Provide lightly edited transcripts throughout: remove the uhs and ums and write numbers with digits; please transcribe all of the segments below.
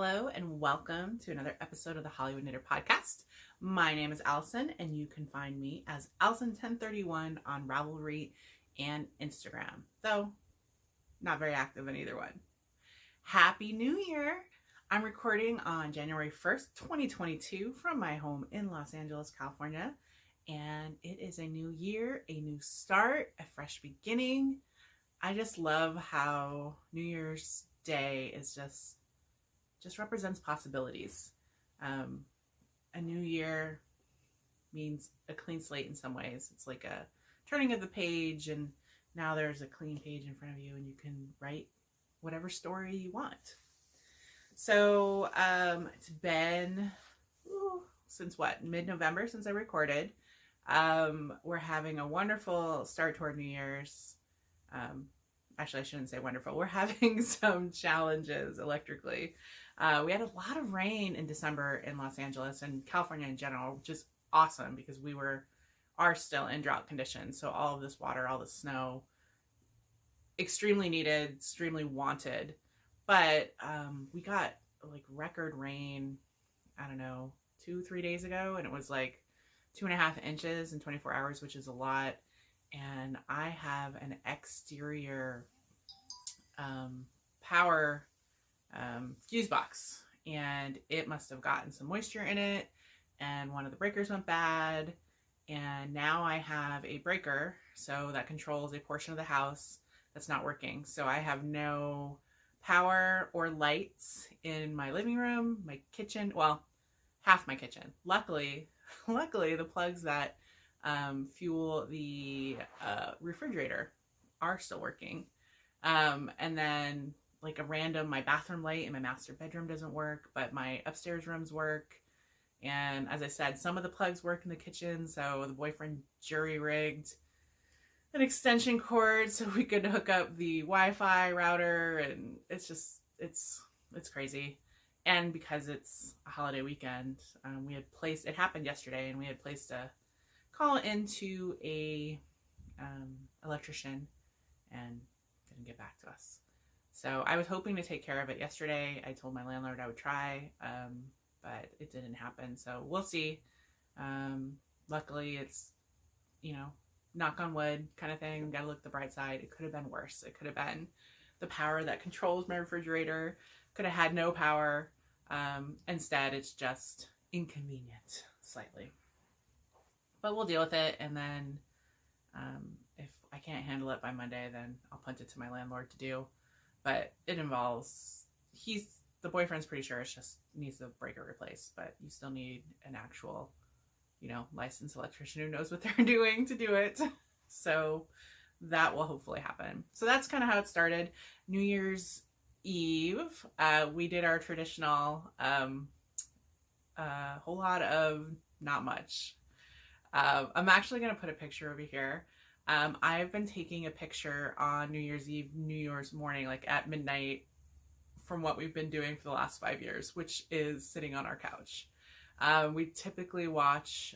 Hello and welcome to another episode of the Hollywood Knitter Podcast. My name is Allison and you can find me as Allison1031 on Ravelry and Instagram, though not very active in either one. Happy New Year! I'm recording on January 1st, 2022 from my home in Los Angeles, California, and it is a new year, a new start, a fresh beginning. I just love how New Year's Day is just represents possibilities. A new year means a clean slate in some ways. It's like a turning of the page, and now there's a clean page in front of you and you can write whatever story you want. So it's been since mid-November since I recorded. We're having a wonderful start toward New Year's. Actually, I shouldn't say wonderful. We're having some challenges electrically. We had a lot of rain in December in Los Angeles and California in general, which is awesome because we are still in drought conditions. So all of this water, all the snow, extremely needed, extremely wanted. But we got like record rain, I don't know, 2-3 days ago, and it was like 2.5 inches in 24 hours, which is a lot. And I have an exterior power fuse box, and it must have gotten some moisture in it, and one of the breakers went bad, and now I have a breaker so that controls a portion of the house that's not working. So I have no power or lights in my living room, my kitchen, well, half my kitchen. Luckily the plugs that fuel the refrigerator are still working. And then like my bathroom light in my master bedroom doesn't work, but my upstairs rooms work. And as I said, some of the plugs work in the kitchen. So the boyfriend jury rigged an extension cord so we could hook up the Wi-Fi router, and it's crazy. And because it's a holiday weekend, it happened yesterday, and we had placed a call into a electrician and didn't get back to us. So I was hoping to take care of it yesterday. I told my landlord I would try, but it didn't happen. So we'll see. Luckily it's, knock on wood kind of thing. Gotta look the bright side. It could have been worse. It could have been the power that controls my refrigerator. Could have had no power. Instead it's just inconvenient slightly. But we'll deal with it, and then if I can't handle it by Monday, then I'll punt it to my landlord to do. But it involves, the boyfriend's pretty sure it just needs the breaker replaced, but you still need an actual, licensed electrician who knows what they're doing to do it. So that will hopefully happen. So that's kind of how it started. New Year's Eve, we did our traditional whole lot of not much. I'm actually going to put a picture over here. I've been taking a picture on New Year's Eve, New Year's morning, like at midnight, from what we've been doing for the last 5 years, which is sitting on our couch. We typically watch,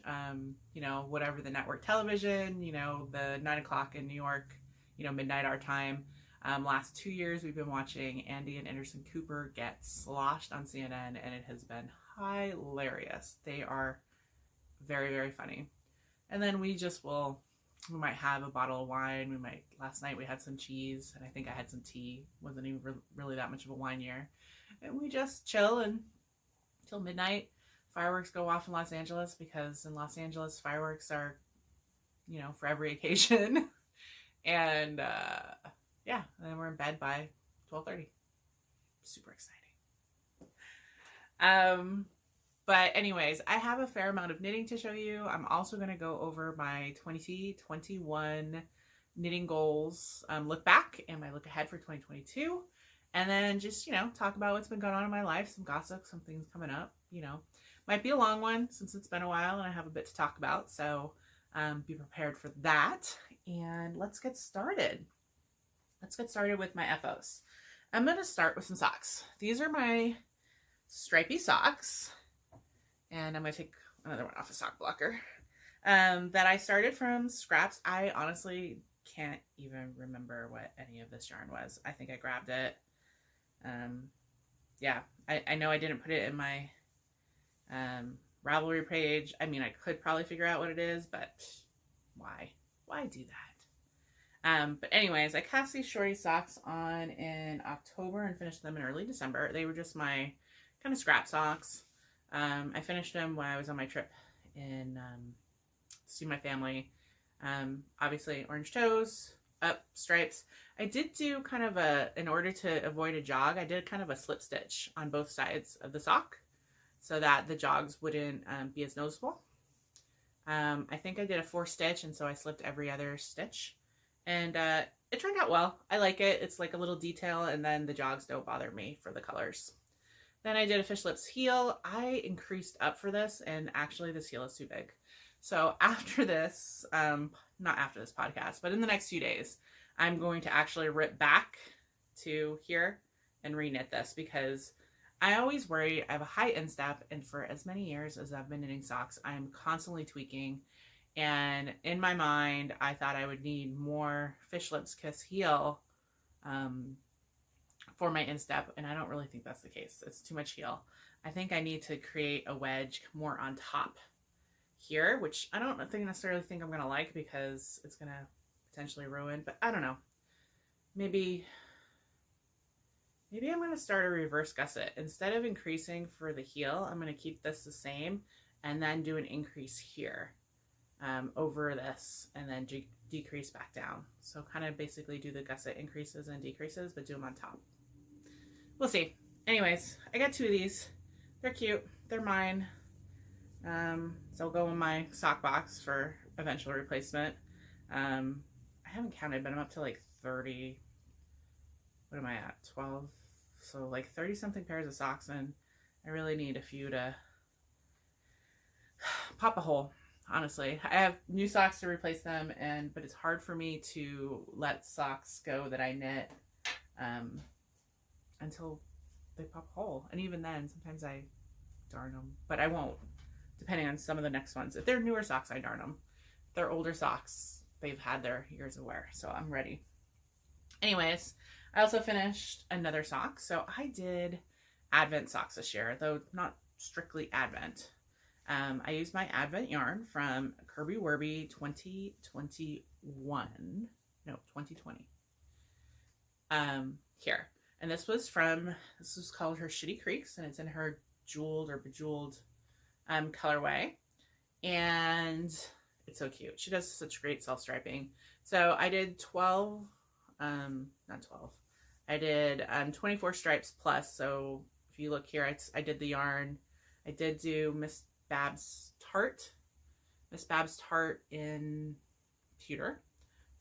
whatever the network television, the 9 o'clock in New York, midnight our time. Last 2 years, we've been watching Andy and Anderson Cooper get sloshed on CNN, and it has been hilarious. They are very, very funny. And then we might have a bottle of wine. Last night we had some cheese, and I think I had some tea. Wasn't even really that much of a wine year. And we just chill until midnight. Fireworks go off in Los Angeles because in Los Angeles, fireworks are, for every occasion. And and then we're in bed by 12:30. Super exciting. But anyways, I have a fair amount of knitting to show you. I'm also going to go over my 2021 knitting goals, look back, and my look ahead for 2022. And then just, talk about what's been going on in my life, some gossip, some things coming up, Might be a long one since it's been a while and I have a bit to talk about. So be prepared for that. And let's get started. Let's get started with my FOs. I'm going to start with some socks. These are my stripy socks. And I'm going to take another one off a sock blocker that I started from scraps. I honestly can't even remember what any of this yarn was. I think I grabbed it yeah, I know I didn't put it in my Ravelry page. I mean, I could probably figure out what it is, but why? Why do that? But anyways, I cast these shorty socks on in October and finished them in early December. They were just my kind of scrap socks. I finished them when I was on my trip in to see my family. Obviously orange toes, up stripes. I did do kind of in order to avoid a jog, I did kind of a slip stitch on both sides of the sock so that the jogs wouldn't be as noticeable. I think I did a 4 stitch, and so I slipped every other stitch. And it turned out well. I like it. It's like a little detail, and then the jogs don't bother me for the colors. Then I did a fish lips heel. I increased up for this, and actually this heel is too big. So after this, not after this podcast, but in the next few days, I'm going to actually rip back to here and reknit this, because I always worry. I have a high instep, and for as many years as I've been knitting socks, I'm constantly tweaking. And in my mind, I thought I would need more fish lips kiss heel for my instep, and I don't really think that's the case. It's too much heel. I think I need to create a wedge more on top here, which I don't necessarily think I'm gonna like, because it's gonna potentially ruin, but I don't know. Maybe I'm gonna start a reverse gusset. Instead of increasing for the heel, I'm gonna keep this the same and then do an increase here over this, and then decrease back down. So kind of basically do the gusset increases and decreases, but do them on top. We'll see. Anyways, I got 2 of these. They're cute. They're mine. So I'll go in my sock box for eventual replacement. I haven't counted, but I'm up to like 30. What am I at? 12. So like 30 something pairs of socks, and I really need a few to pop a hole. Honestly, I have new socks to replace them, but it's hard for me to let socks go that I knit until they pop a hole. And even then, sometimes I darn them, but I won't, depending on some of the next ones. If they're newer socks, I darn them. If they're older socks, they've had their years of wear, so I'm ready. Anyways, I also finished another sock. So I did Advent socks this year, though not strictly Advent. I used my Advent yarn from Kirby Werby 2020. Here. And this was called her Shitty Creeks, and it's in her jeweled or bejeweled colorway. And it's so cute. She does such great self-striping. So I did 12, not 12. I did 24 stripes plus. So if you look here, I did the yarn. I did do Miss Babs Tart in pewter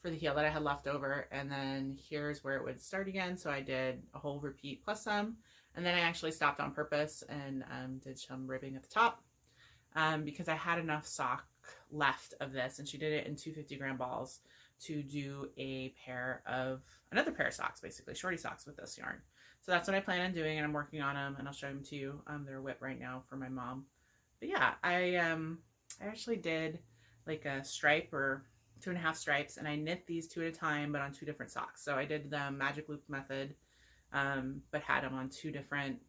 for the heel that I had left over, and then here's where it would start again. So I did a whole repeat plus some, and then I actually stopped on purpose and did some ribbing at the top because I had enough sock left of this, and she did it in 250-gram balls to do another pair of socks, basically shorty socks with this yarn. So that's what I plan on doing, and I'm working on them, and I'll show them to you. They're whipped right now for my mom. But yeah, I actually did like a stripe or 2.5 stripes, and I knit these 2 at a time, but on 2 different socks. So I did the magic loop method, but had them on 2 different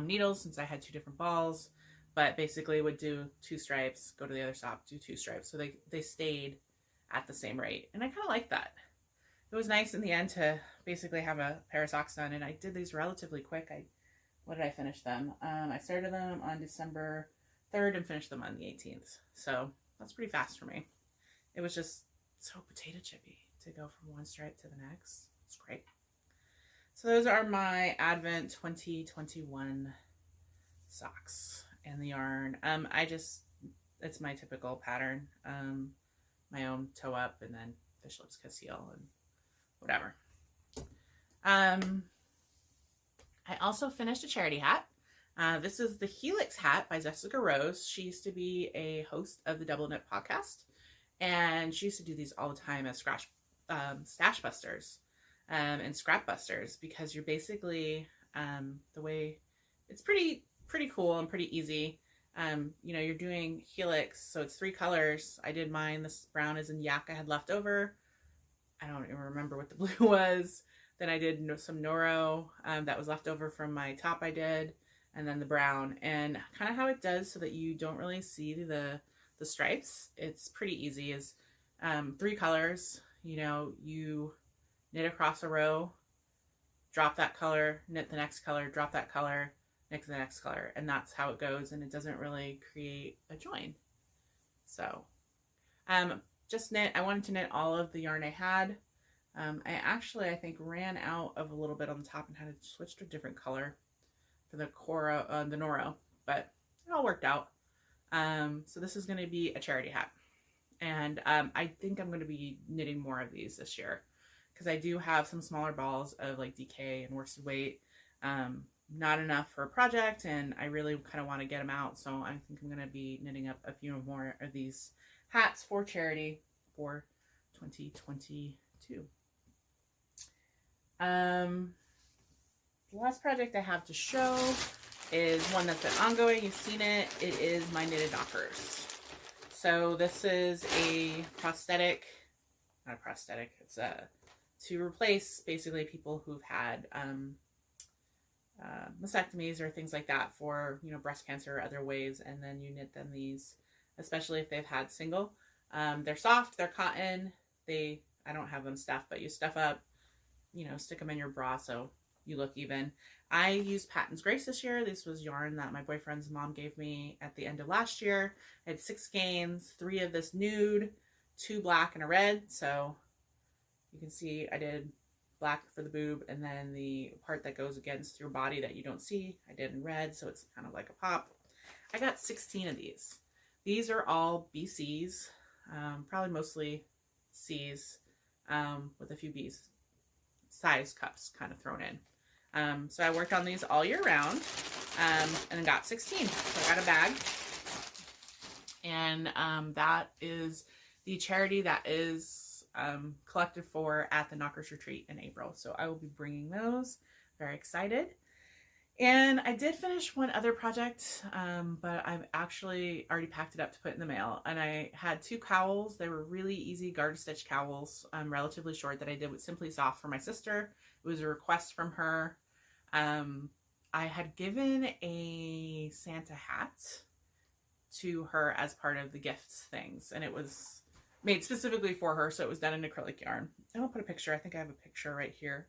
needles, since I had 2 different balls. But basically would do 2 stripes, go to the other sock, do 2 stripes. So they stayed at the same rate, and I kind of like that. It was nice in the end to basically have a pair of socks done, and I did these relatively quick. When did I finish them? I started them on December 3rd and finished them on the 18th. So that's pretty fast for me. It was just so potato chippy to go from one stripe to the next. It's great. So those are my Advent 2021 socks and the yarn. It's my typical pattern. My own toe up and then fish lips kiss heel and whatever. I also finished a charity hat. This is the Helix hat by Jessica Rose. She used to be a host of the Double Knit podcast, and she used to do these all the time as stash busters and scrap busters, because you're basically the way it's pretty cool and pretty easy. You're doing Helix, so it's 3 colors. I did mine. This brown is in yak I had left over. I don't even remember what the blue was. Then I did some Noro that was left over from my top I did, and then the brown. And kind of how it does so that you don't really see the stripes, it's pretty easy, is 3 colors. You know, you knit across a row, drop that color, knit the next color, drop that color, knit the next color, and that's how it goes, and it doesn't really create a join. So just knit. I wanted to knit all of the yarn I had. I think ran out of a little bit on the top and had to switch to a different color for the the Noro, but it all worked out. So this is going to be a charity hat, and I think I'm going to be knitting more of these this year, because I do have some smaller balls of like DK and worsted weight, not enough for a project, and I really kind of want to get them out, so I think I'm going to be knitting up a few more of these hats for charity for 2022. The last project I have to show is one that's been ongoing. You've seen it. It is my knitted knockers. So this is a prosthetic, not a prosthetic, it's to replace basically people who've had mastectomies or things like that for, you know, breast cancer or other ways, and then you knit them these, especially if they've had single. They're soft, they're cotton, I don't have them stuffed, but you stuff up, you know, stick them in your bra so you look even. I used Patton's Grace this year. This was yarn that my boyfriend's mom gave me at the end of last year. I had 6 skeins, 3 of this nude, 2 black, and a red. So you can see I did black for the boob, and then the part that goes against your body that you don't see, I did in red, so it's kind of like a pop. I got 16 of these. These are all BCs, probably mostly C's, with a few B's, size cups kind of thrown in. So I worked on these all year round, and then got 16. So I got a bag, and that is the charity that is collected for at the Knockers Retreat in April. So I will be bringing those. Very excited. And I did finish one other project, but I've actually already packed it up to put in the mail. And I had 2 cowls. They were really easy garter stitch cowls, relatively short, that I did with Simply Soft for my sister. It was a request from her. I had given a Santa hat to her as part of the gifts things, and it was made specifically for her, so it was done in acrylic yarn. And I'll put a picture. I think I have a picture right here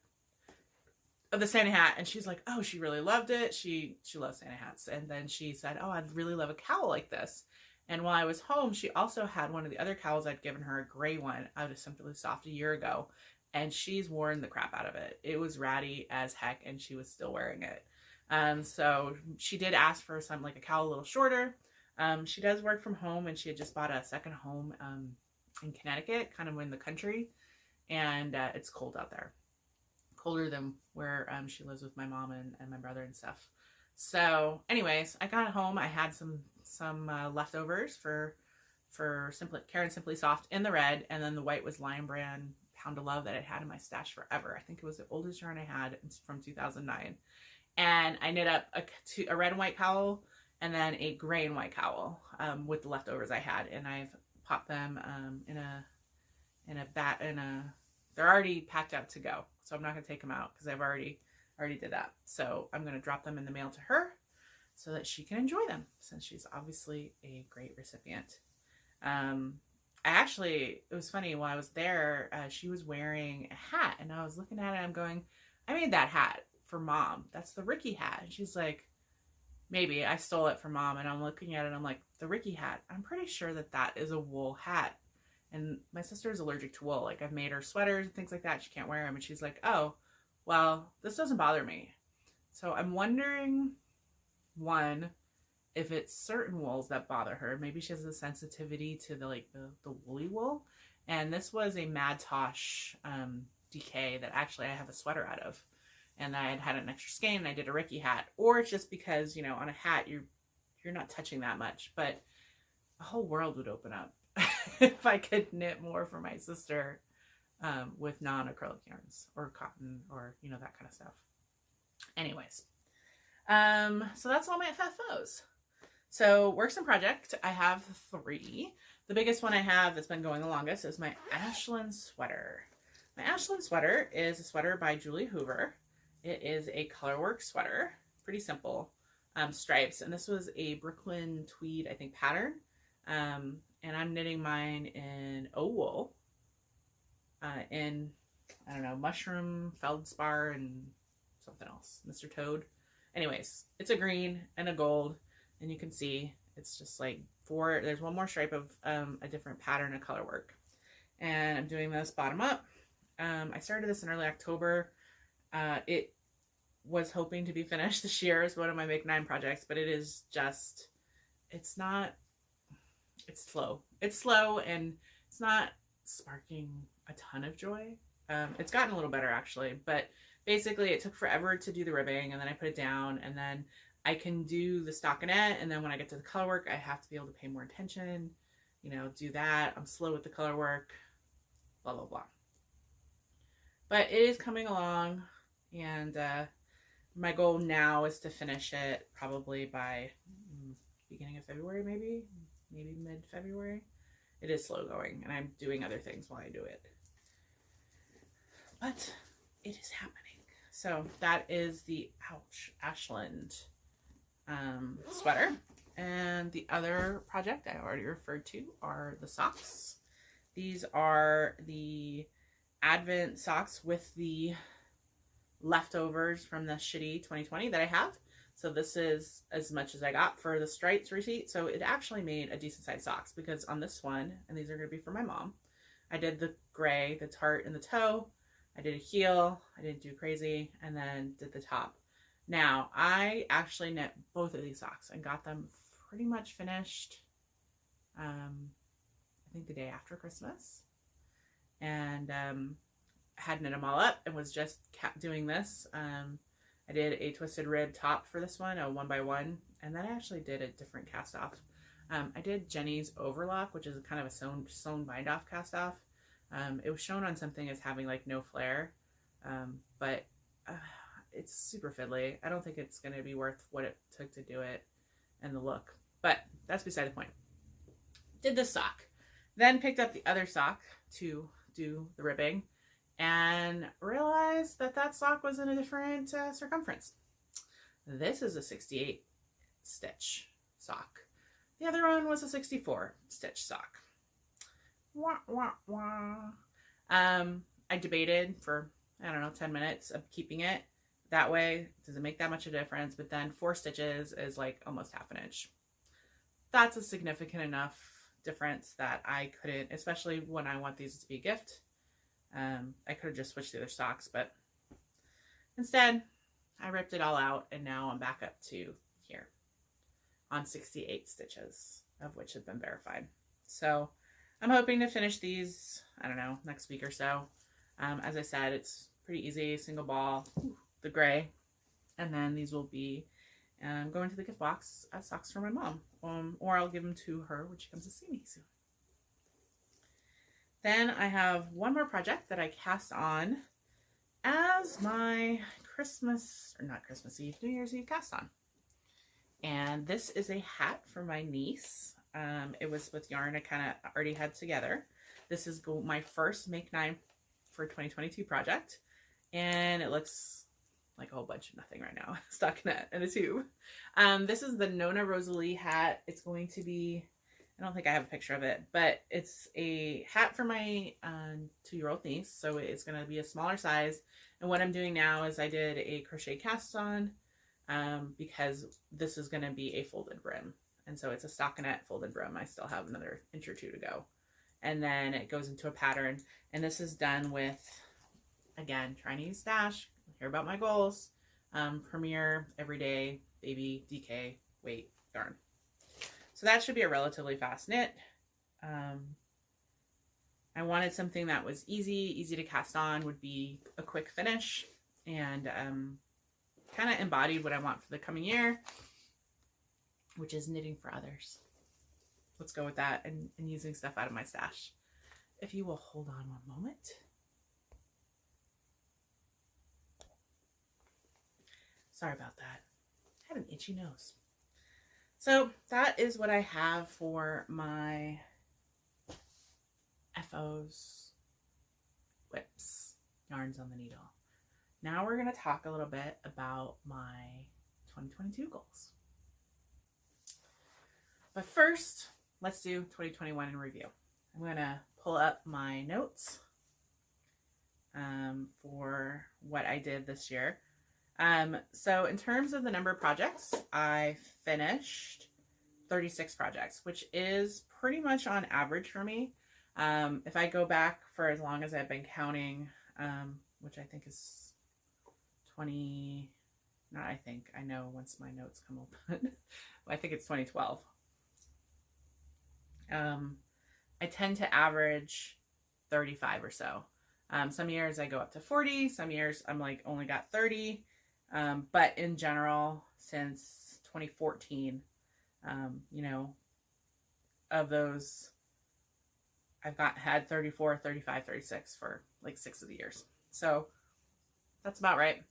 of the Santa hat, and she's like, oh, she really loved it. She loves Santa hats. And then she said, oh, I'd really love a cowl like this. And while I was home, she also had one of the other cowls. I'd given her a gray one out of Simply Soft a year ago, and she's worn the crap out of it. It was ratty as heck, and she was still wearing it. So she did ask for some, like a cowl a little shorter. She does work from home, and she had just bought a second home in Connecticut, kind of in the country, and it's cold out there. Colder than where she lives with my mom and my brother and stuff. So anyways, I got home. I had some leftovers for Karen Simply Soft in the red, and then the white was Lion Brand Pound of Love that I had in my stash forever. I think it was the oldest yarn I had. It's from 2009. And I knit up a red and white cowl, and then a gray and white cowl with the leftovers I had, and I've popped them they're already packed out to go, so I'm not going to take them out because I've already did that. So I'm going to drop them in the mail to her so that she can enjoy them, since she's obviously a great recipient. It was funny, while I was there, she was wearing a hat, and I was looking at it, and I'm going, I made that hat for Mom. That's the Ricky hat. And she's like, maybe I stole it from Mom. And I'm looking at it, and I'm like, the Ricky hat, I'm pretty sure that is a wool hat. And my sister is allergic to wool. Like, I've made her sweaters and things like that. She can't wear them. And she's like, oh, well, this doesn't bother me. So I'm wondering, one, if it's certain wools that bother her. Maybe she has a sensitivity to the woolly wool. And this was a Madtosh DK that actually I have a sweater out of. And I had an extra skein, and I did a Ricky hat. Or it's just because, you know, on a hat, you're not touching that much. But a whole world would open up if I could knit more for my sister with non-acrylic yarns or cotton or, you know, that kind of stuff. Anyways, so that's all my FFOs. So works in project, I have 3. The biggest one I have that's been going the longest is my Ashland sweater. My Ashland sweater is a sweater by Julie Hoover. It is a colorwork sweater, pretty simple, stripes. And this was a Brooklyn tweed, I think, pattern. And I'm knitting mine in wool, in, I don't know, mushroom, feldspar, and something else, Mr. Toad. Anyways, it's a green and a gold, and you can see it's just like there's one more stripe of a different pattern of color work. And I'm doing this bottom up. I started this in early October. It was hoping to be finished this year as one of my Make 9 projects, but it is just, it's slow. It's slow and it's not sparking a ton of joy. It's gotten a little better actually, but basically it took forever to do the ribbing, and then I put it down, and then I can do the stockinette, and then when I get to the color work, I have to be able to pay more attention, you know, do that. I'm slow with the color work, blah, blah, blah. But it is coming along, and my goal now is to finish it probably by beginning of February, maybe mid-February. It is slow going, and I'm doing other things while I do it. But it is happening. So that is the Ashland sweater. And the other project I already referred to are the socks. These are the Advent socks with the leftovers from the shitty 2020 that I have. So this is as much as I got for the Stripes receipt. So it actually made a decent sized socks, because on this one, and these are going to be for my mom, I did the gray, the tart in the toe. I did a heel. I didn't do crazy, and then did the top. Now, I actually knit both of these socks and got them pretty much finished, I think the day after Christmas. And had knit them all up and was just doing this. I did a twisted rib top for this one, a 1x1, and then I actually did a different cast off. I did Jenny's overlock, which is kind of a sewn bind off cast off. It was shown on something as having like no flare, but it's super fiddly. I don't think it's going to be worth what it took to do it and the look, but that's beside the point. Did this sock, then picked up the other sock to do the ribbing, and realized that that sock was in a different circumference. This is a 68 stitch sock. The other one was a 64 stitch sock. Wah, wah, wah. I debated for, I don't know, 10 minutes of keeping it that way. Doesn't make that much of a difference, but then 4 stitches is like almost half an inch. That's a significant enough difference that I couldn't, especially when I want these to be a gift. I could have just switched the other socks, but instead I ripped it all out, and now I'm back up to here on 68 stitches, of which have been verified. So I'm hoping to finish these, I don't know, next week or so. As I said, it's pretty easy, single ball, the gray, and then these will be going to the gift box as socks for my mom, or I'll give them to her when she comes to see me soon. Then I have one more project that I cast on as my Christmas, or not Christmas Eve, New Year's Eve cast on. And this is a hat for my niece. It was with yarn I kind of already had together. This is my first Make 9 for 2022 project. And it looks like a whole bunch of nothing right now. Stockinette in a tube. This is the Nona Rosalie hat. It's going to be, I don't think I have a picture of it, but it's a hat for my 2-year-old niece. So it's going to be a smaller size. And what I'm doing now is I did a crochet cast on because this is going to be a folded brim. And so it's a stockinette folded brim. I still have another inch or 2 to go. And then it goes into a pattern. And this is done with, again, trying to use stash. Hear about my goals. Premier, Everyday, Baby, DK, Weight, Yarn. So that should be a relatively fast knit. I wanted something that was easy to cast on, would be a quick finish, and kind of embodied what I want for the coming year, which is knitting for others. Let's go with that, and using stuff out of my stash. If you will hold on one moment. Sorry about that. I have an itchy nose. So that is what I have for my FOs whips, yarns on the needle. Now we're going to talk a little bit about my 2022 goals. But first, let's do 2021 in review. I'm going to pull up my notes for what I did this year. So in terms of the number of projects, I finished 36 projects, which is pretty much on average for me. If I go back for as long as I've been counting, which I think is 20, not I think, I know once my notes come open, I think it's 2012. I tend to average 35 or so. Some years I go up to 40, some years I'm like only got 30. But in general, since 2014, you know, of those, I've had 34, 35, 36 for like 6 of the years. So that's about right.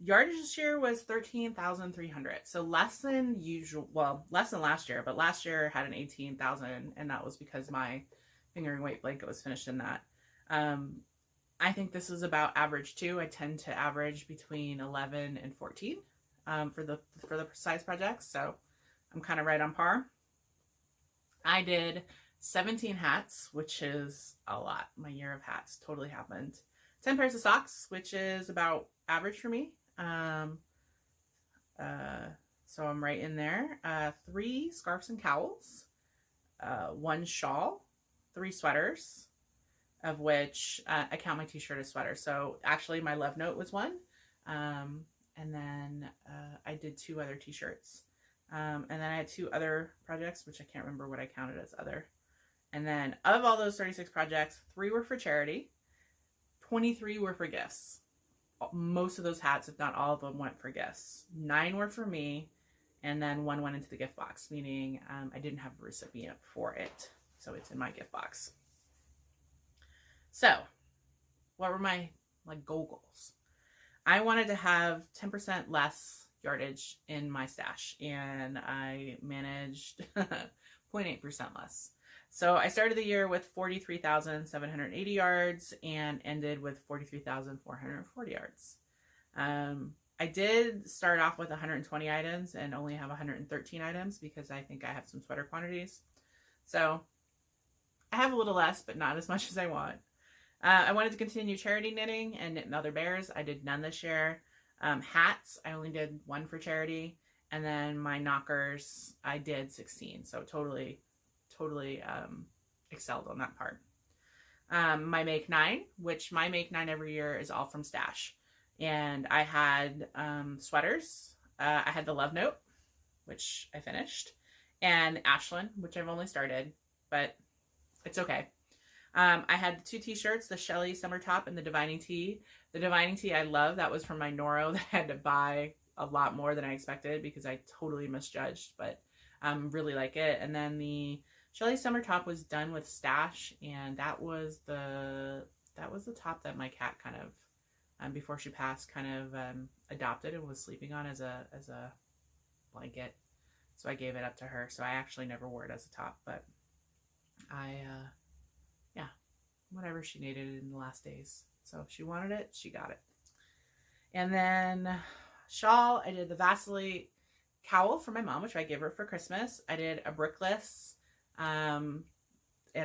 Yardage this year was 13,300. So less than usual, well, less than last year, but last year had an 18,000, and that was because my fingering weight blanket was finished in that. I think this is about average too. I tend to average between 11 and 14 for the size projects. So I'm kind of right on par. I did 17 hats, which is a lot. My year of hats totally happened. 10 pairs of socks, which is about average for me. So I'm right in there. 3 scarves and cowls, 1 shawl, 3 sweaters, of which I count my t-shirt as sweater. So actually my love note was 1. And then I did 2 other t-shirts. And then I had 2 other projects, which I can't remember what I counted as other. And then of all those 36 projects, 3 were for charity, 23 were for gifts. Most of those hats, if not all of them, went for gifts. 9 were for me, and then 1 went into the gift box, meaning I didn't have a recipient for it. So it's in my gift box. So what were my goals? I wanted to have 10% less yardage in my stash, and I managed 0.8% less. So I started the year with 43,780 yards and ended with 43,440 yards. I did start off with 120 items and only have 113 items because I think I have some sweater quantities. So I have a little less, but not as much as I want. I wanted to continue charity knitting and knit Mother Bears. I did none this year. Hats, I only did 1 for charity. And then my knockers, I did 16. So totally excelled on that part. My Make 9, which my Make 9 every year is all from stash. And I had sweaters. I had the Love Note, which I finished. And Ashland, which I've only started, but it's okay. I had 2 t-shirts, the Shelly Summer Top and the Divining Tee. The Divining Tee I love. That was from my Noro that I had to buy a lot more than I expected because I totally misjudged, but really like it. And then the Shelly Summer Top was done with stash, and that was the top that my cat kind of, before she passed, kind of adopted and was sleeping on as a blanket. So I gave it up to her. So I actually never wore it as a top, but yeah, whatever she needed in the last days. So if she wanted it, she got it. And then shawl, I did the Vasily cowl for my mom, which I gave her for Christmas. I did a brickless and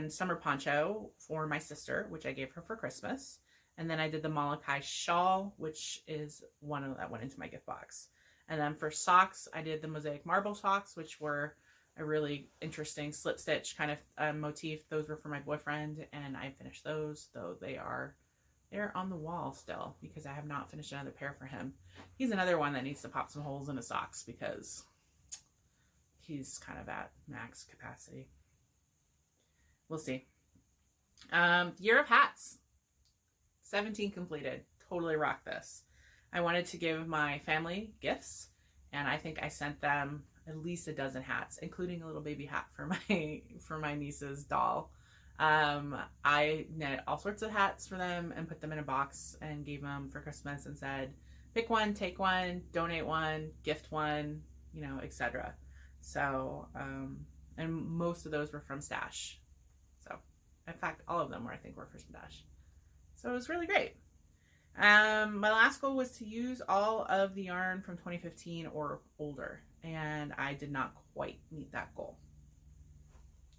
summer poncho for my sister, which I gave her for Christmas. And then I did the Molokai shawl, which is one that went into my gift box. And then for socks, I did the Mosaic Marble socks, which were a really interesting slip stitch kind of motif. Those were for my boyfriend, and I finished those, though they're on the wall still because I have not finished another pair for him. He's another one that needs to pop some holes in his socks because he's kind of at max capacity. We'll see. Year of hats. 17 completed. Totally rocked this. I wanted to give my family gifts, and I think I sent them at least a dozen hats, including a little baby hat for my niece's doll. I knit all sorts of hats for them and put them in a box and gave them for Christmas and said, pick one, take one, donate one, gift one, etc. So, and most of those were from stash. So, in fact, all of them were, I think, were from stash. So it was really great. My last goal was to use all of the yarn from 2015 or older, and I did not quite meet that goal.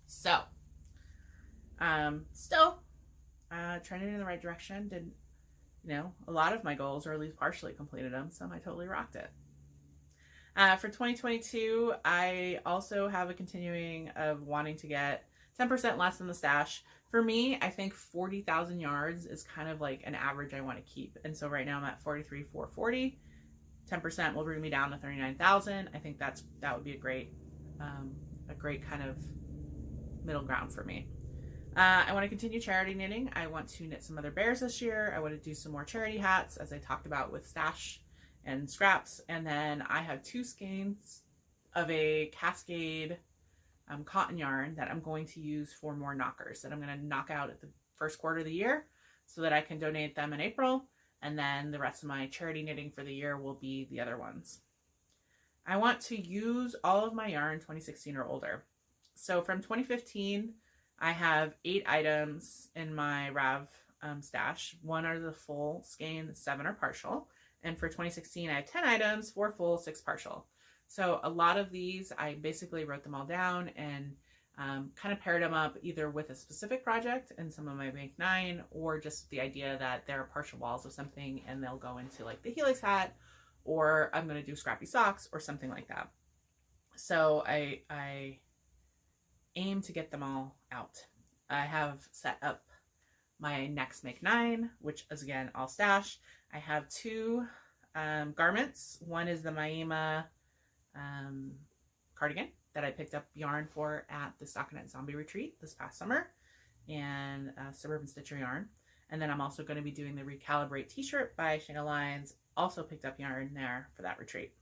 So, still, trending in the right direction. Did, a lot of my goals, or at least partially completed them, so I totally rocked it. For 2022, I also have a continuing of wanting to get 10% less than the stash. For me, I think 40,000 yards is kind of like an average I want to keep. And so right now I'm at 43,440. 10% will bring me down to 39,000. I think that would be a great kind of middle ground for me. I want to continue charity knitting. I want to knit some other bears this year. I want to do some more charity hats, as I talked about with stash and scraps. And then I have 2 skeins of a Cascade cotton yarn that I'm going to use for more knockers that I'm going to knock out at the first quarter of the year so that I can donate them in April. And then the rest of my charity knitting for the year will be the other ones. I want to use all of my yarn 2016 or older. So from 2015, I have 8 items in my RAV stash. 1 are the full skein, 7 are partial. And for 2016, I have 10 items, 4 full, 6 partial. So a lot of these, I basically wrote them all down and kind of paired them up either with a specific project in some of my Make 9, or just the idea that they're partial walls of something and they'll go into like the Helix hat, or I'm going to do scrappy socks or something like that. So I aim to get them all out. I have set up my next Make 9, which is again all stash. I have 2 garments. One is the Maima cardigan that I picked up yarn for at the Stockinette Zombie Retreat this past summer, and Suburban Stitcher yarn. And then I'm also going to be doing the Recalibrate t-shirt by Shayna Lyons. Also picked up yarn there for that retreat.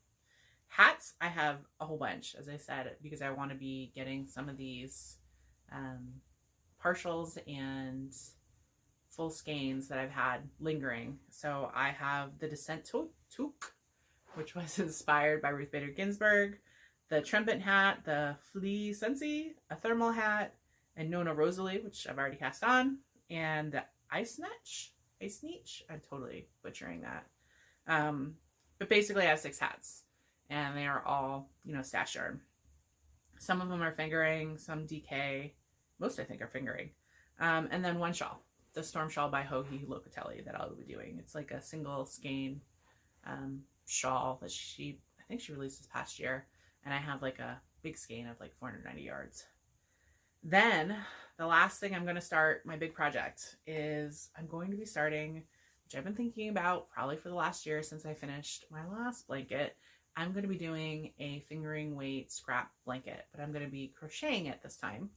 Hats, I have a whole bunch, as I said, because I want to be getting some of these partials and full skeins that I've had lingering. So I have the Descent Toque, which was inspired by Ruth Bader Ginsburg, the Trembant hat, the Flea Sensi, a thermal hat, and Nona Rosalie, which I've already cast on, and the Ice Neach. I'm totally butchering that. But basically I have 6 hats, and they are all, stash yarn. Some of them are fingering, some DK, most I think are fingering. And then 1 shawl, the Storm Shawl by Joji Locatelli that I'll be doing. It's like a single skein shawl that I think she released this past year, and I have like a big skein of like 490 yards. Then the last thing I'm going to start, my big project, is I'm going to be starting, which I've been thinking about probably for the last year since I finished my last blanket. I'm going to be doing a fingering weight scrap blanket, but I'm going to be crocheting it this time.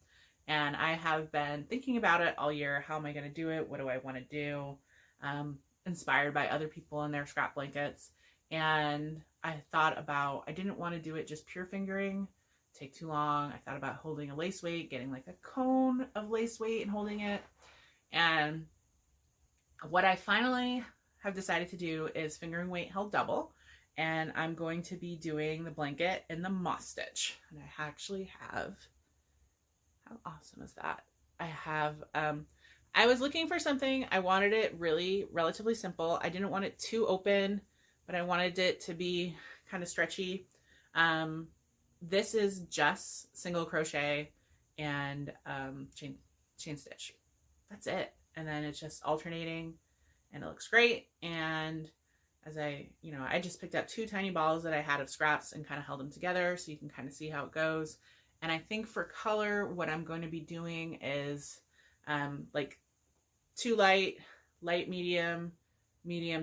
And I have been thinking about it all year. How am I going to do it? What do I want to do? Inspired by other people and their scrap blankets. And I thought about, I didn't want to do it just pure fingering, take too long. I thought about holding a lace weight, getting like a cone of lace weight and holding it. And what I finally have decided to do is fingering weight held double. And I'm going to be doing the blanket in the moss stitch. And I actually have, how awesome is that? I have, I was looking for something. I wanted it really relatively simple. I didn't want it too open, but I wanted it to be kind of stretchy. This is just single crochet and chain stitch. That's it. And then it's just alternating and it looks great. And as I just picked up 2 tiny balls that I had of scraps and kind of held them together so you can kind of see how it goes. And I think for color, what I'm going to be doing is like 2 light, medium,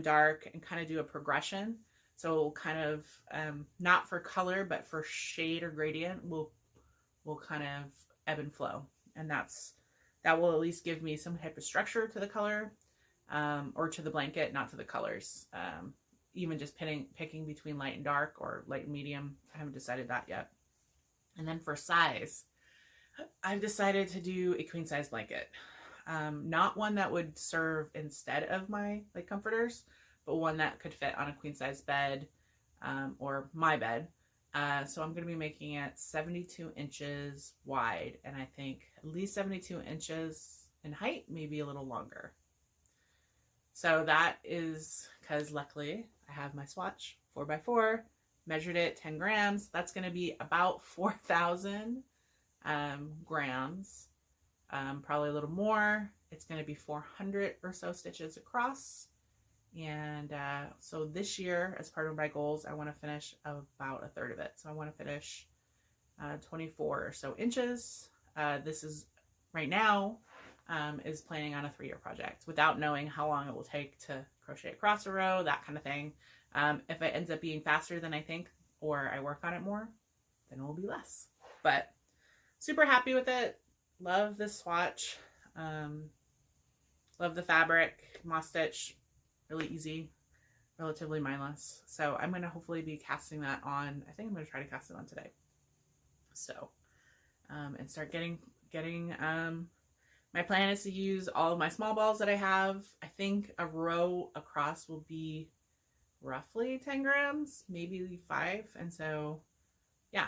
dark, and kind of do a progression. So kind of not for color, but for shade or gradient, will kind of ebb and flow. And that will at least give me some type of structure to the color, or to the blanket, not to the colors. Even just picking between light and dark or light and medium. I haven't decided that yet. And then for size, I've decided to do a queen size blanket. Not one that would serve instead of my like comforters, but one that could fit on a queen size bed, or my bed. So I'm going to be making it 72 inches wide, and I think at least 72 inches in height, maybe a little longer. So that is because luckily I have my swatch 4x4, measured it 10 grams. That's going to be about 4,000 grams, probably a little more. It's going to be 400 or so stitches across. And so this year, as part of my goals, I want to finish about a third of it. So I want to finish 24 or so inches. This is right now is planning on a 3-year project without knowing how long it will take to crochet across a row, that kind of thing. If it ends up being faster than I think, or I work on it more, then it will be less. But super happy with it. Love this swatch. Love the fabric, moss stitch, really easy, relatively mindless. So I'm going to hopefully be casting that on. I think I'm going to try to cast it on today. So, and start getting, my plan is to use all of my small balls that I have. I think a row across will be roughly 10 grams, maybe 5. And so, yeah,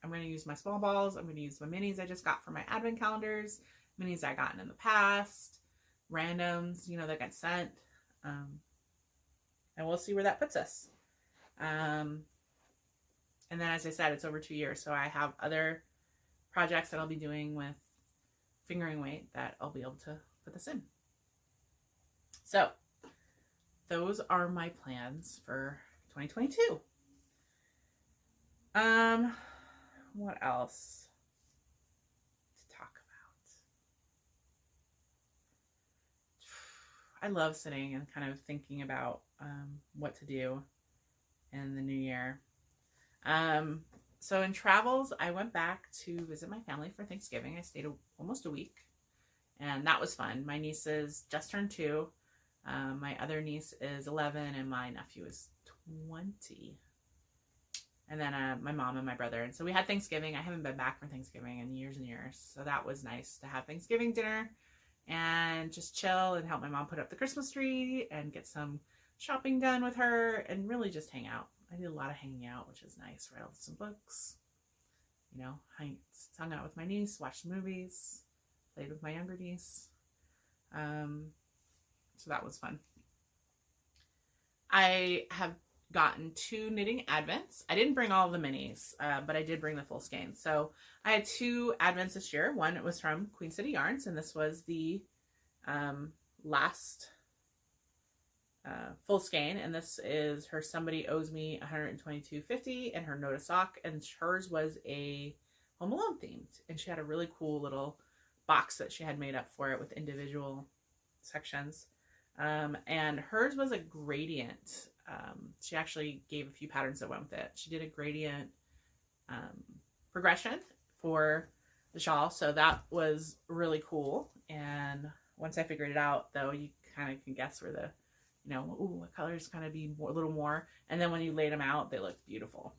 I'm going to use my small balls. I'm going to use my minis I just got for my advent calendars, minis I gotten in the past, randoms, you know, that get sent. And we'll see where that puts us. And then, as I said, it's over 2 years. So I have other projects that I'll be doing with fingering weight that I'll be able to put this in. So those are my plans for 2022. What else to talk about? I love sitting and kind of thinking about what to do in the new year. So in travels, I went back to visit my family for Thanksgiving. I stayed almost a week, and that was fun. My nieces just turned 2. My other niece is 11, and my nephew is 20. And then my mom and my brother. And so we had Thanksgiving. I haven't been back for Thanksgiving in years and years. So that was nice to have Thanksgiving dinner and just chill and help my mom put up the Christmas tree and get some shopping done with her and really just hang out. I did a lot of hanging out, which is nice. Read some books, you know, hung out with my niece, watched some movies, played with my younger niece. So that was fun. I have gotten 2 knitting advents. I didn't bring all of the minis, but I did bring the full skeins. So I had 2 advents this year. One was from Queen City Yarns, and this was the last full skein, and this is her Somebody Owes Me $122.50 and her Notice Sock, and hers was a Home Alone themed, and she had a really cool little box that she had made up for it with individual sections, and hers was a gradient. She actually gave a few patterns that went with it. She did a gradient progression for the shawl, so that was really cool. And once I figured it out, though, you kind of can guess where the, you know, ooh, what colors kind of be more, a little more. And then when you laid them out, they look beautiful.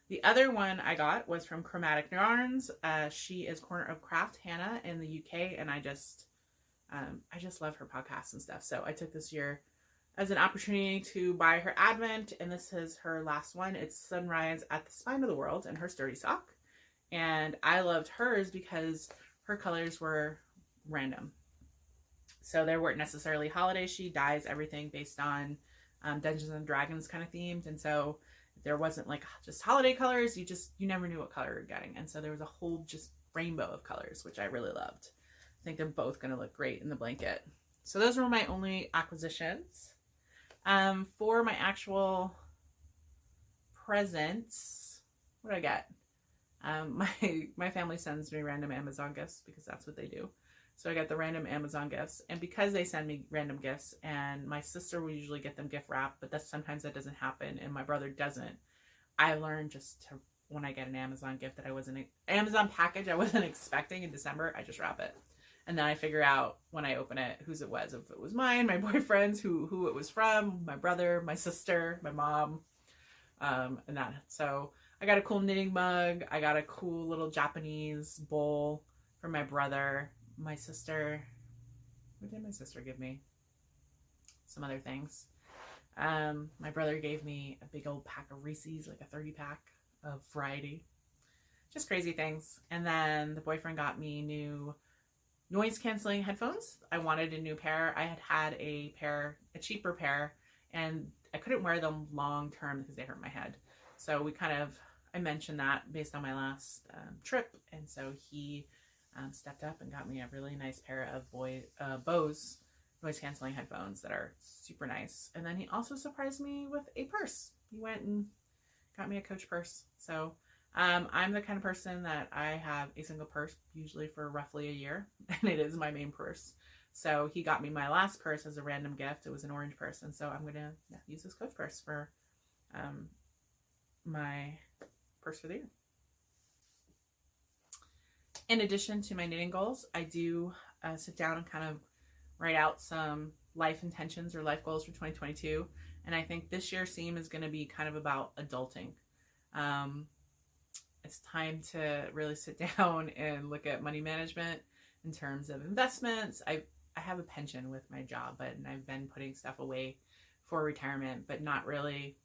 The other one I got was from Chromatic Yarns. She is Corner of Craft Hannah in the UK, and I just love her podcasts and stuff. So I took this year as an opportunity to buy her advent, and this is her last one. It's Sunrise at the Spine of the World and her Sturdy Sock. And I loved hers because her colors were random. So there weren't necessarily holidays. She dyes everything based on Dungeons and Dragons kind of themed. And so there wasn't like just holiday colors. You never knew what color you were getting. And so there was a whole just rainbow of colors, which I really loved. I think they're both going to look great in the blanket. So those were my only acquisitions. For my actual presents, what did I get? My family sends me random Amazon gifts because that's what they do. So I got the random Amazon gifts, and because they send me random gifts, and my sister will usually get them gift wrapped, but sometimes that doesn't happen, and my brother doesn't. I learned just to, when I get an Amazon gift that Amazon package I wasn't expecting in December, I just wrap it. And then I figure out when I open it whose it was. If it was mine, my boyfriend's, who it was from, my brother, my sister, my mom, and that. So I got a cool knitting mug. I got a cool little Japanese bowl for my brother. My sister, what did my sister give me? Some other things. My brother gave me a big old pack of Reese's, like a 30-pack of variety. Just crazy things. And then the boyfriend got me new noise canceling headphones. I wanted a new pair. I had a pair, a cheaper pair, and I couldn't wear them long term because they hurt my head. So I mentioned that based on my last trip, and so he stepped up and got me a really nice pair of Bose noise canceling headphones that are super nice. And then he also surprised me with a purse. He went and got me a Coach purse. So I'm the kind of person that I have a single purse usually for roughly a year, and it is my main purse. So he got me my last purse as a random gift. It was an orange purse, and so I'm gonna use this Coach purse for my purse for the year. In addition to my knitting goals, I do sit down and kind of write out some life intentions or life goals for 2022. And I think this year's theme is going to be kind of about adulting. It's time to really sit down and look at money management in terms of investments. I have a pension with my job, and I've been putting stuff away for retirement, but not really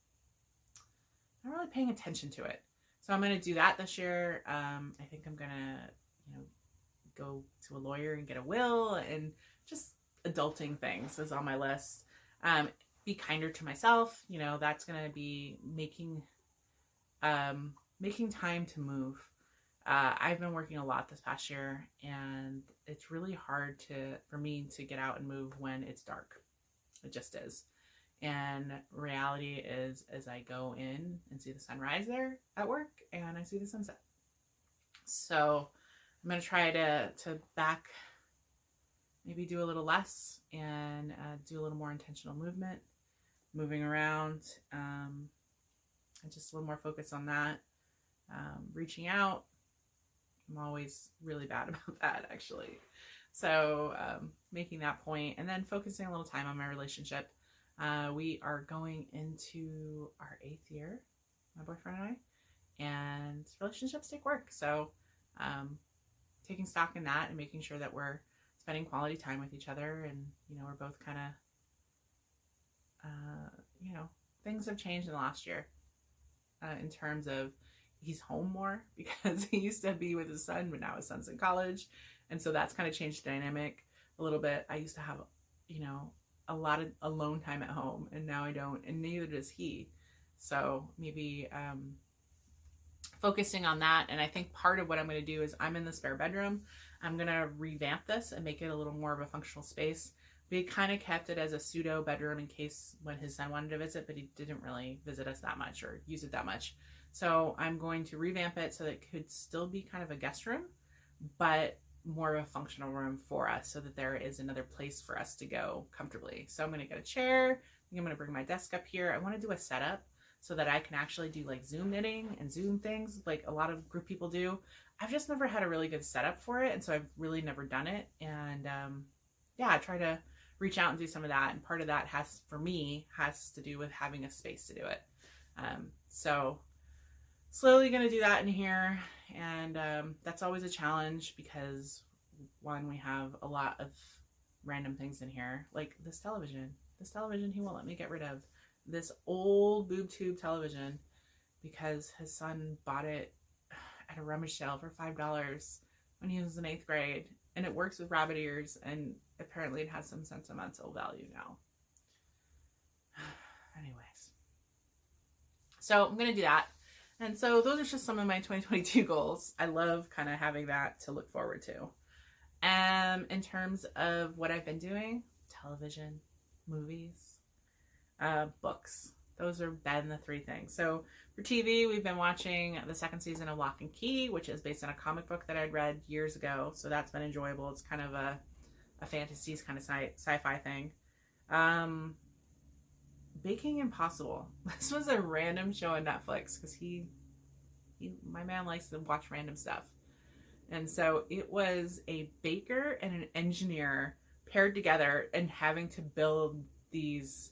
paying attention to it. So I'm going to do that this year. I think I'm going to, go to a lawyer and get a will, and just adulting things is on my list. Be kinder to myself. That's going to be making time to move. I've been working a lot this past year, and it's really hard for me to get out and move when it's dark. It just is. And reality is, as I go in and see the sunrise there at work, and I see the sunset. So I'm going to try to maybe do a little less and do a little more intentional moving around, and just a little more focus on that. Reaching out. I'm always really bad about that, actually. So making that point, and then focusing a little time on my relationship. We are going into our 8th year, my boyfriend and I, and relationships take work. So taking stock in that and making sure that we're spending quality time with each other, and we're both kind of things have changed in the last year in terms of he's home more because he used to be with his son, but now his son's in college, and so that's kind of changed the dynamic a little bit. I used to have a lot of alone time at home, and now I don't, and neither does he. So maybe focusing on that. And I think part of what I'm going to do is, I'm in the spare bedroom. I'm going to revamp this and make it a little more of a functional space. We kind of kept it as a pseudo bedroom in case when his son wanted to visit, but he didn't really visit us that much or use it that much. So I'm going to revamp it so that it could still be kind of a guest room, but more of a functional room for us, so that there is another place for us to go comfortably. So I'm going to get a chair. I think I'm going to bring my desk up here. I want to do a setup so that I can actually do like Zoom knitting and Zoom things like a lot of group people do. I've just never had a really good setup for it, and so I've really never done it. And I try to reach out and do some of that. And part of that has to do with having a space to do it. So slowly going to do that in here. And that's always a challenge because, one, we have a lot of random things in here, like this television. This television he won't let me get rid of. This old boob tube television, because his son bought it at a rummage sale for $5 when he was in 8th grade. And it works with rabbit ears, and apparently it has some sentimental value now. Anyways. So I'm going to do that. And so those are just some of my 2022 goals. I love kind of having that to look forward to. In terms of what I've been doing, television, movies, books. Those have been the 3 things. So for TV, we've been watching the 2nd season of Lock and Key, which is based on a comic book that I'd read years ago. So that's been enjoyable. It's kind of a fantasy kind of sci-fi thing. Baking Impossible. This was a random show on Netflix because my man likes to watch random stuff. And so it was a baker and an engineer paired together and having to build these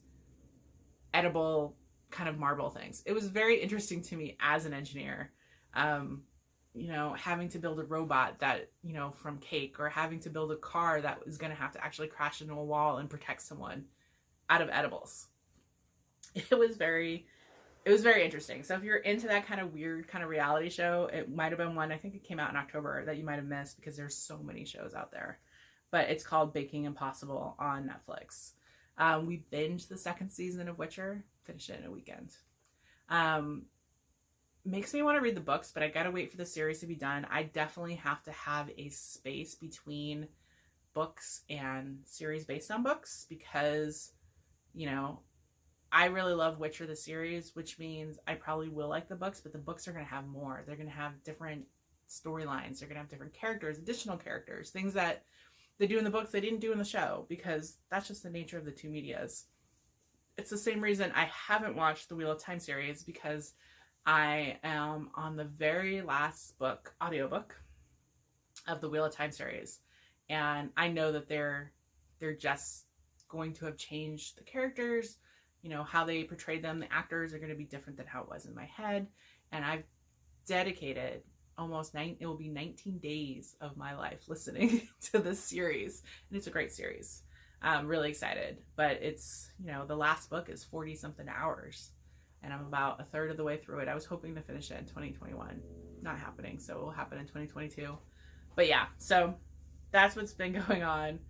edible kind of marble things. It was very interesting to me as an engineer, having to build a robot that, from cake, or having to build a car that was going to have to actually crash into a wall and protect someone out of edibles. It was very interesting. So if you're into that kind of weird kind of reality show, it might have been one, I think it came out in October, that you might have missed because there's so many shows out there. but it's called Baking Impossible on Netflix. We binged the second season of Witcher, finished it in a weekend. Makes me want to read the books, but I gotta wait for the series to be done. I definitely have to have a space between books and series based on books because, you know, I really love Witcher the series, which means I probably will like the books, but the books are going to have more. They're going to have different storylines. They're going to have different characters, additional characters, things that they do in the books they didn't do in the show, because that's just the nature of the two medias. It's the same reason I haven't watched the Wheel of Time series, because I am on the very last book, audiobook, of the Wheel of Time series. And I know that they're just going to have changed the characters, you know, how they portrayed them. The actors are going to be different than how it was in my head. And I've dedicated it will be 19 days of my life listening to this series. And it's a great series. I'm really excited. But it's, you know, the last book is 40 something hours. And I'm about a third of the way through it. I was hoping to finish it in 2021. Not happening. So it will happen in 2022. But yeah, so that's what's been going on.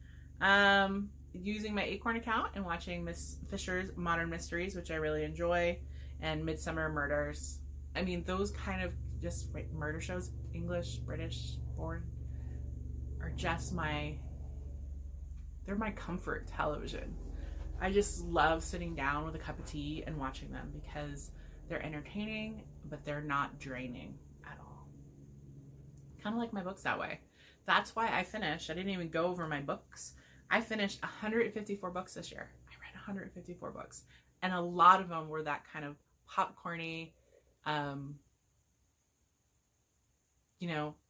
Using my Acorn account and watching Miss Fisher's Modern Mysteries, which I really enjoy, and Midsummer Murders. I mean, those kind of just murder shows, English, British, foreign, are just they're my comfort television. I just love sitting down with a cup of tea and watching them because they're entertaining, but they're not draining at all. Kind of like my books that way. That's why I didn't even go over my books. I finished 154 books this year. I read 154 books. And a lot of them were that kind of popcorny,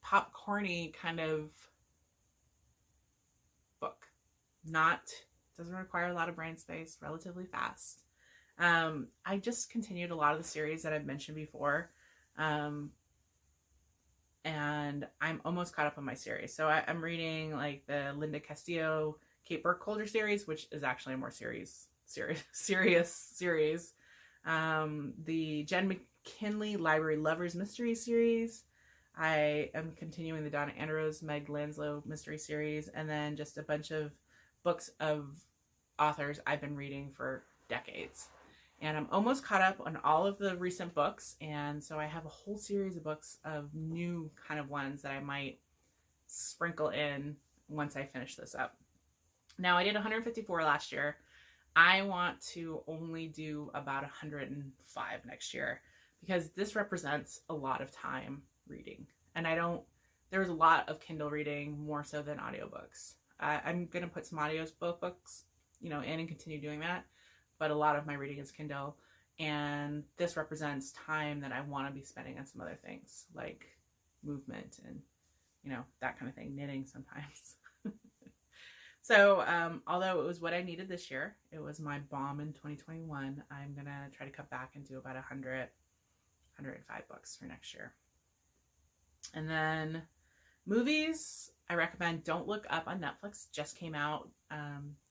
popcorny kind of book. Doesn't require a lot of brain space, relatively fast. I just continued a lot of the series that I've mentioned before. And I'm almost caught up on my series. So I'm reading like the Linda Castillo, Kate Burkholder series, which is actually a more serious series. The Jen McKinley Library Lovers Mystery series. I am continuing the Donna Andros, Meg Lanslow mystery series, and then just a bunch of books of authors I've been reading for decades. And I'm almost caught up on all of the recent books. And so I have a whole series of books of new kind of ones that I might sprinkle in once I finish this up. Now, I did 154 last year. I want to only do about 105 next year because this represents a lot of time reading. And there's a lot of Kindle reading more so than audiobooks. I'm going to put some books, in and continue doing that. But a lot of my reading is Kindle, and this represents time that I want to be spending on some other things like movement and, that kind of thing, knitting sometimes. So, although it was what I needed this year, it was my bomb in 2021, I'm going to try to cut back and do about 105 books for next year. And then movies, I recommend Don't Look Up on Netflix. Just came out.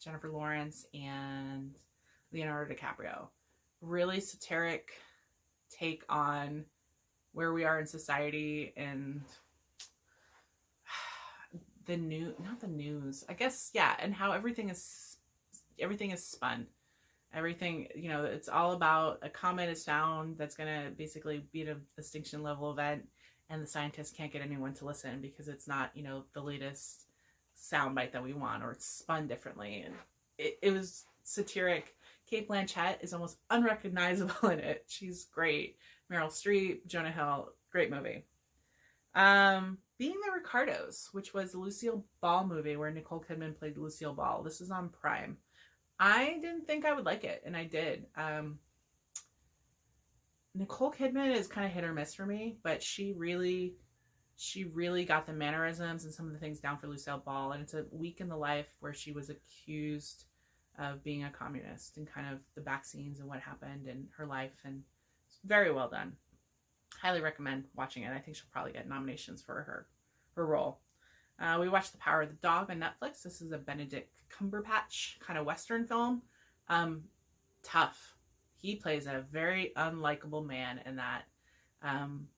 Jennifer Lawrence and Leonardo DiCaprio. Really satiric take on where we are in society and not the news, I guess, yeah, and how everything is spun. Everything, it's all about a comet is found that's going to basically be an extinction level event, and the scientists can't get anyone to listen because it's not, the latest soundbite that we want, or it's spun differently. And it was satiric. Cate Blanchett is almost unrecognizable in it. She's great. Meryl Streep, Jonah Hill, great movie. Being the Ricardos, which was the Lucille Ball movie where Nicole Kidman played Lucille Ball. This is on Prime. I didn't think I would like it, and I did. Nicole Kidman is kind of hit or miss for me, but she really got the mannerisms and some of the things down for Lucille Ball. And it's a week in the life where she was accused of being a communist and kind of the back scenes and what happened in her life, and it's very well done. Highly recommend watching it. I think she'll probably get nominations for her role. We watched The Power of the Dog on Netflix. This is a Benedict Cumberbatch kind of Western film. Tough. He plays a very unlikable man in that.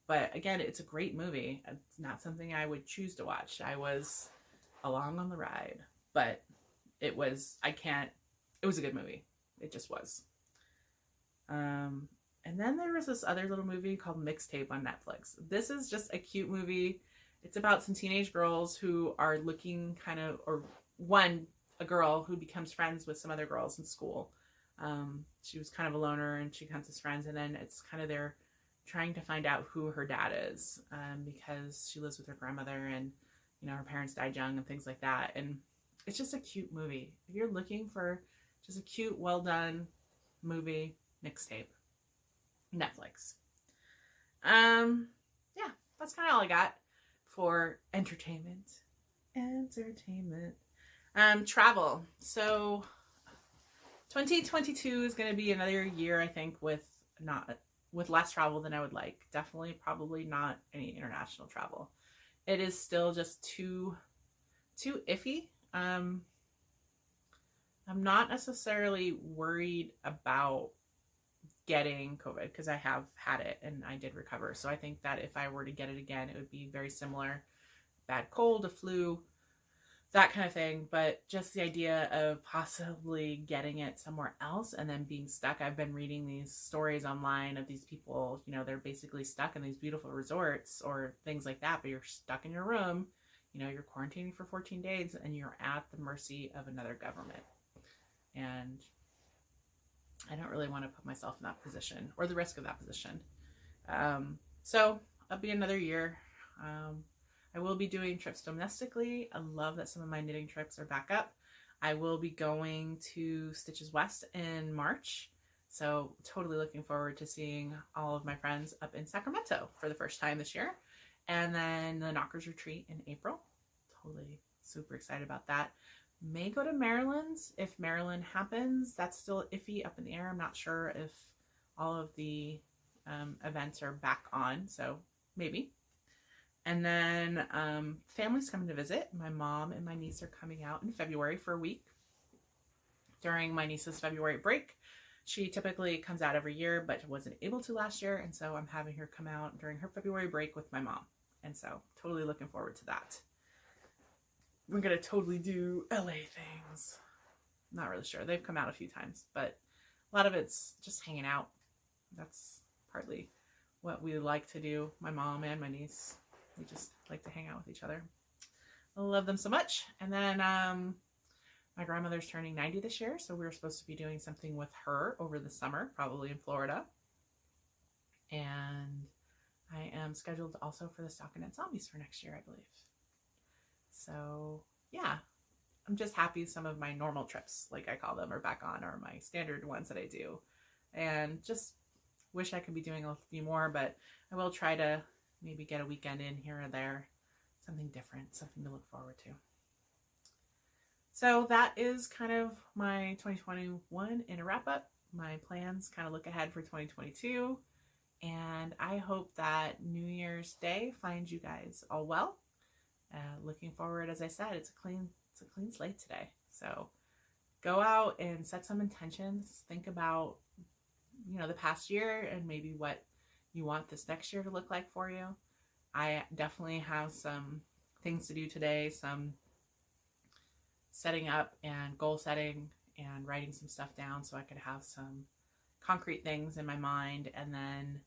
But again, it's a great movie. It's not something I would choose to watch. I was along on the ride. but it was a good movie. It just was. And then there was this other little movie called Mixtape on Netflix. This is just a cute movie. It's about some teenage girls who are looking a girl who becomes friends with some other girls in school. She was kind of a loner and she becomes his friends, and then it's kind of they're trying to find out who her dad is, because she lives with her grandmother and, her parents died young and things like that. And it's just a cute movie. If you're looking for just a cute, well done movie, Mixtape. Netflix. Yeah, that's kind of all I got for entertainment. Travel. So 2022 is going to be another year, I think, with less travel than I would like. Definitely, probably not any international travel. It is still just too iffy. I'm not necessarily worried about getting COVID because I have had it and I did recover. So I think that if I were to get it again, it would be very similar. Bad cold, a flu, that kind of thing. But just the idea of possibly getting it somewhere else and then being stuck. I've been reading these stories online of these people, they're basically stuck in these beautiful resorts or things like that, but you're stuck in your room, you're quarantining for 14 days and you're at the mercy of another government. And I don't really want to put myself in that position or the risk of that position. So it'll be another year. I will be doing trips domestically. I love that some of my knitting trips are back up. I will be going to Stitches West in March. So totally looking forward to seeing all of my friends up in Sacramento for the first time this year. And then the Knockers Retreat in April. Totally super excited about that. May go to Maryland's if Maryland happens. That's still iffy, up in the air. I'm not sure if all of the events are back on, so maybe. And then family's coming to visit. My mom and my niece are coming out in February for a week during my niece's February break. She typically comes out every year, but wasn't able to last year, and so I'm having her come out during her February break with my mom. And so totally looking forward to that. We're going to totally do LA things. Not really sure. They've come out a few times, but a lot of it's just hanging out. That's partly what we like to do. My mom and my niece, we just like to hang out with each other. I love them so much. And then my grandmother's turning 90 this year, so we're supposed to be doing something with her over the summer, probably in Florida. And I am scheduled also for the Stockinette Zombies for next year, I believe. So yeah, I'm just happy some of my normal trips, like I call them, are back on, or my standard ones that I do. And just wish I could be doing a few more, but I will try to maybe get a weekend in here or there. Something different, something to look forward to. So that is kind of my 2021 in a wrap up. My plans kind of look ahead for 2022. And I hope that New Year's Day finds you guys all well. Looking forward, as I said, it's a clean slate today. So go out and set some intentions. Think about, the past year and maybe what you want this next year to look like for you. I definitely have some things to do today, some setting up and goal setting and writing some stuff down so I could have some concrete things in my mind and then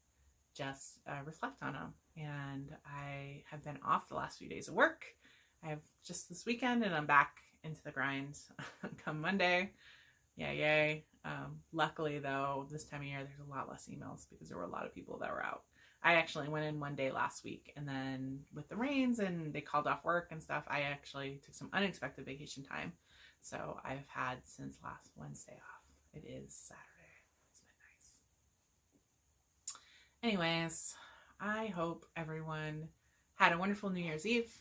just reflect on them. And I have been off the last few days of work. I have just this weekend and I'm back into the grind come Monday. Yay. Luckily though, this time of year, there's a lot less emails because there were a lot of people that were out. I actually went in one day last week, and then with the rains and they called off work and stuff, I actually took some unexpected vacation time. So I've had since last Wednesday off. It is Saturday. It's been nice. Anyways, I hope everyone had a wonderful New Year's Eve.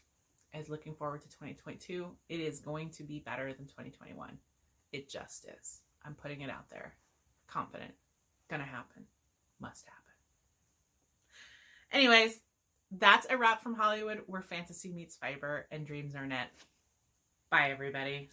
Is looking forward to 2022. It is going to be better than 2021. It just is. I'm putting it out there. Confident. Gonna happen. Must happen. Anyways, that's a wrap from Hollywood, where fantasy meets fiber and dreams are knit. Bye, everybody.